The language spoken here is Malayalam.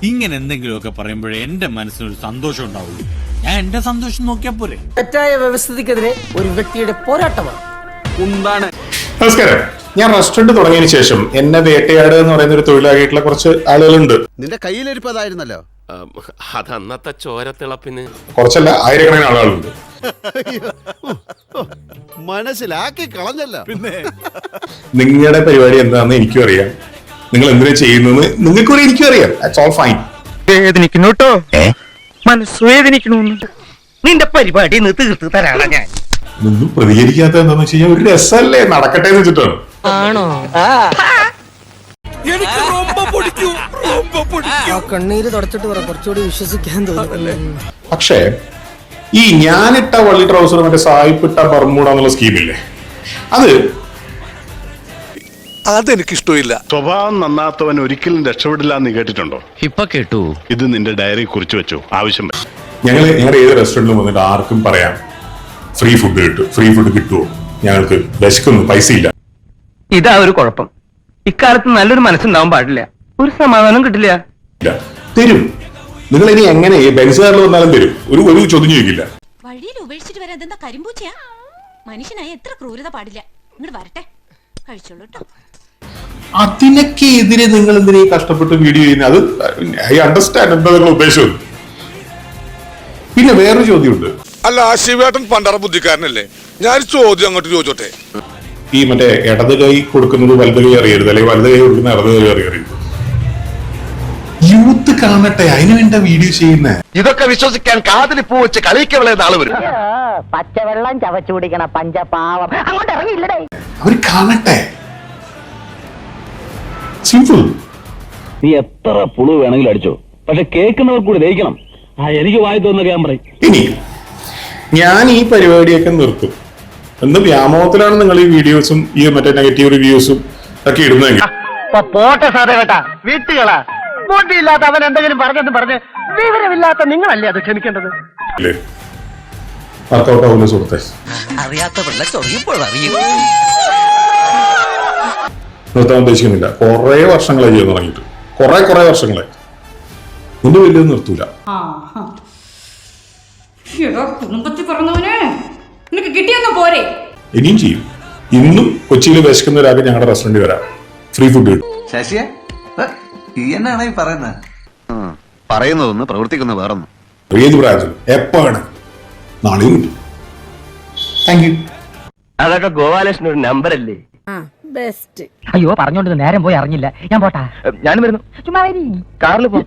ഇങ്ങനെ എന്തെങ്കിലുമൊക്കെ പറയുമ്പോഴേ എന്റെ മനസ്സിനൊരു സന്തോഷം ഉണ്ടാവുള്ളൂ. ഞാൻ എന്റെ സന്തോഷം നോക്കിയാ പോരെ. തെറ്റായ വ്യവസ്ഥിതിക്കെതിരെ ഒരു വ്യക്തിയുടെ പോരാട്ടമാണ്. നമസ്കാരം. ഞാൻ റെസ്റ്റോറന്റ് തുടങ്ങിയതിനു ശേഷം എന്നെ വേട്ടയാട് എന്ന് പറയുന്ന ഒരു തൊഴിലാളിയായിട്ടുള്ള കുറച്ച് ആളുകളുണ്ട്. നിന്റെ കയ്യിലിരിപ്പതായിരുന്നല്ലോ. അതന്നത്തെ ചോരത്തിളപ്പിന് കുറച്ചല്ല, ആയിരക്കണക്കിന് ആളുകളുണ്ട്. മനസ്സിലാക്കി കളഞ്ഞല്ല. പിന്നെ നിങ്ങളുടെ പരിപാടി എന്താണെന്ന് എനിക്കും അറിയാം, നിങ്ങൾ എന്തിനാ ചെയ്യുന്നത് നിങ്ങൾക്കൂടെ എനിക്കും അറിയാം. That's all fine. വേദനിക്കുന്നു കേട്ടോ, മനസ്സ് വേദനിക്കണു. നിന്റെ പരിപാടി തീർത്ത് തരാണ് ഞാൻ. നിങ്ങൾ പ്രതികരിക്കാത്ത എന്താന്ന് വെച്ച് കഴിഞ്ഞാൽ ഒരു രസമല്ലേ, നടക്കട്ടെ എന്ന് വെച്ചിട്ടാണ്. ആണോ? കണ്ണീര് തുടച്ചിട്ട് പറ, കുറച്ചുകൂടി വിശ്വസിക്കാൻ തോന്നുന്നു. പക്ഷേ ഈ ഞാനിട്ട വള്ളി ട്രൗസർ മറ്റേ സായിപ്പിട്ട ബർമൂഡ എന്നുള്ള സ്കീമില്ലേ, അതെനിക്കിഷ്ടമില്ല. സ്വഭാവം നന്നാത്തവൻ ഒരിക്കലും രക്ഷപ്പെടില്ല എന്ന് കേട്ടിട്ടുണ്ടോ? ഇപ്പൊ കേട്ടു. ഇത് നിന്റെ ഡയറി കുറിച്ച് വെച്ചു. ആവശ്യം ഞങ്ങളുടെ ഏത് റെസ്റ്റോറന്റിലും വന്നിട്ട് ആർക്കും പറയാം ഫ്രീ ഫുഡ് കിട്ടും. ഫ്രീ ഫുഡ് കിട്ടുമോ? ഞങ്ങൾക്ക് വിശക്കുന്നു, പൈസ ഇല്ല. ഇതാ ഒരു കുഴപ്പം. ഇക്കാലത്ത് നല്ലൊരു മനസ്സുണ്ടാവാൻ പാടില്ല, ഒരു സമാധാനം കിട്ടില്ല. തരും. നിങ്ങൾ ഇനി എങ്ങനെ ബെൻസുകാരിൽ വന്നാലും തരും. ഒരു ചോദ്യം ചോദിക്കില്ല. വഴിയിൽ ഉപേക്ഷിച്ചിട്ട് വരാൻ എന്താ കരിമ്പൂച്ചയാ? മനുഷ്യനായ എത്ര ക്രൂരത പാടില്ല. ഇങ്ങോട്ട് വരട്ടെ, കഴിച്ചോളൂ കേട്ടോ. അതിനൊക്കെ എതിരെ നിങ്ങൾ എന്തിനാ കഷ്ടപ്പെട്ട് വീഡിയോ ചെയ്യുന്നത്? അത് ഐ അണ്ടർസ്റ്റാൻഡ് എന്താ നിങ്ങളുടെ ഉദ്ദേശം. പിന്നെ വേറൊരു ചോദ്യമുണ്ട്. അല്ല, ശിവേട്ടൻ പണ്ടറ ബുദ്ധിക്കാരനല്ലേ? ഞാൻ ചോദ്യം അങ്ങോട്ട് ചോദിച്ചോട്ടെ. ഈ മറ്റേ ഇടത് കൈ കൊടുക്കുന്നത് വലത് കൈ അറിയരുത്, അല്ലെങ്കിൽ വലത് കൈ കൊടുക്കുന്ന ഇടത് കൈ അറിയരുത്. യൂത്ത് കാണട്ടെ, അതിനു വേണ്ട വീഡിയോ ചെയ്യുന്നേ. ഇതൊക്കെ വിശ്വസിക്കാൻ കാതിൽ പൂ വെച്ച് കളിക്കവളെ നാളെ വരും. പച്ചവെള്ളം ചവച്ചു കുടിക്കണ പഞ്ചപാവം അങ്ങോട്ട് ഇറങ്ങിയില്ലടേ. അവര് കാണട്ടെ. സിമ്പിൾ. നീ എത്ര പുളു വേണമെങ്കിലും അടിച്ചോ, പക്ഷെ കേൾക്കുന്നവർ കൂടി ദഹിക്കണം. എനിക്ക് വായി തോന്നുന്ന ഞാൻ പറയും. ഇനി ഞാൻ ഈ പരിപാടിയൊക്കെ നിർത്തും എന്ന് വ്യാമോഹത്തിലാണ് നിങ്ങൾ ഈ വീഡിയോസും ഈ മറ്റേ നെഗറ്റീവ് റിവ്യൂസും ഒക്കെ ഇടുന്നതെങ്കിൽ പോട്ടെ സാറേ കേട്ടാ, വീട്ടുകളാ ബോട്ടിയില്ലാത്ത അവൻ എന്തെങ്കിലും പറഞ്ഞെന്ന് പറഞ്ഞ് വിവരമില്ലാത്ത നിങ്ങളല്ലേ അത് ക്ഷമിക്കേണ്ടത്. വർക്കൗട്ട് ആവുന്ന സുഹൃത്തെ, അറിയാത്ത പിള്ള ചൊറിയുമ്പോൾ അറിയും. നിർത്താൻ ഉദ്ദേശിക്കുന്നില്ല. കുറെ വർഷങ്ങളായി ചെയ്യാൻ തുടങ്ങിയിട്ട്, കുറെ വർഷങ്ങളായി. നിന്റെ വലിയ നിർത്തൂല. കുടുംബത്തിൽ പറഞ്ഞവനെ നിനക്ക് കിട്ടിയൊന്നും പോരെ. ഇനിയും ചെയ്യും. ഇന്നും കൊച്ചിയിൽ വിശക്കുന്ന ഒരാൾക്ക് ഞങ്ങളുടെ റെസ്റ്റോറന്റിൽ വരാം, ഫ്രീ ഫുഡ് കിട്ടും. ശശിയെ എന്നാണ് ഈ പറയുന്നത്? പറയുന്നതൊന്ന് പ്രവർത്തിക്കുന്ന വേറൊന്നും. ഏത് പ്രായത്തിലും എപ്പോ വേണം നാളെയും കിട്ടും. Thank you. അതൊക്കെ ഗോപാലകൃഷ്ണൻ ഒരു നമ്പർ അല്ലേ? ബെസ്റ്റ്. അയ്യോ, പറഞ്ഞോണ്ട് നേരം പോയി അറിഞ്ഞില്ല. ഞാൻ പോട്ടാ, ഞാനും വരുന്നു. കാറിൽ പോ.